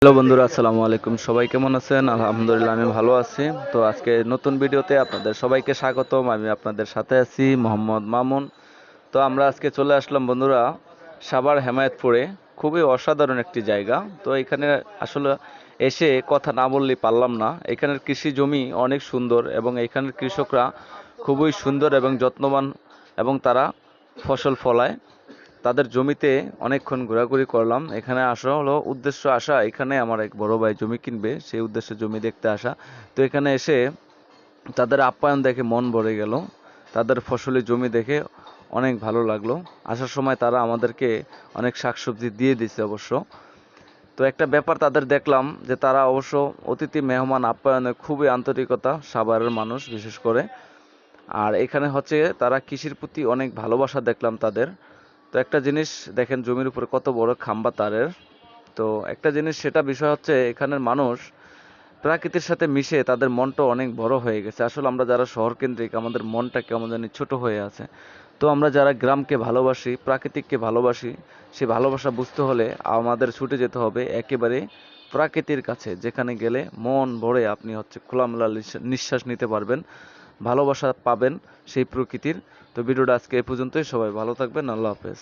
Hello বন্ধুরা, আসসালামু আলাইকুম। সবাই কেমন আছেন? আলহামদুলিল্লাহ, আমি ভালো আছি। তো আজকে নতুন ভিডিওতে আপনাদের সবাইকে স্বাগতম। আমি আপনাদের সাথে আছি মোহাম্মদ মামুন। তো আমরা আজকে চলে আসলাম বন্ধুরা সাভার হেমায়েতপুরে। খুবই অসাধারণ একটি জায়গা। তো এখানে আসলে এসে কথা না বললেই পারলাম না। এখানের কৃষি জমি অনেক সুন্দর এবং এখানের কৃষকরা খুবই সুন্দর এবং যত্নবান, এবং তারা ফসল ফলায়। তাদের জমিতে অনেকক্ষণ ঘোরাঘুরি করলাম। এখানে আসা হলো উদ্দেশ্য, আসা এখানে আমার এক বড় ভাই জমি কিনবে, সেই উদ্দেশ্যে জমি দেখতে আসা। তো এখানে এসে তাদের আপ্যায়ন দেখে মন ভরে গেল। তাদের ফসলি জমি দেখে অনেক ভালো লাগলো। আসার সময় তারা আমাদেরকে অনেক শাকসবজি দিয়ে দিছে অবশ্য। তো একটা ব্যাপার তাদের দেখলাম যে তারা অবশ্য অতিথি মেহমান আপ্যায়নে খুবই আন্তরিকতা, সাভারের মানুষ বিশেষ করে। আর এখানে হচ্ছে তারা কৃষির প্রতি অনেক ভালোবাসা দেখলাম তাদের। তো একটা জিনিস দেখেন, জমির উপরে কত বড় খাম্বা তারের। তো একটা জিনিস, সেটা বিষয় হচ্ছে এখানের মানুষ প্রকৃতির সাথে মিশে তাদের মনটা অনেক বড় হয়ে গেছে। আসলে আমরা যারা শহর কেন্দ্রিক, আমাদের মনটা কেমন জানি ছোট হয়ে আছে। তো আমরা যারা গ্রামকে ভালোবাসি, প্রাকৃতিককে ভালোবাসি, সেই ভালোবাসা বুঝতে হলে আমাদের ছুটে যেতে হবে একেবারে প্রাকৃতির কাছে, যেখানে গেলে মন ভরে আপনি হচ্ছে খোলামেলা নিঃশ্বাস নিতে পারবেন, ভালোবাসা পাবেন সেই প্রকৃতির। তো ভিডিওটা আজকে এ পর্যন্তই। সবাই ভালো থাকবেন। আল্লাহ হাফেজ।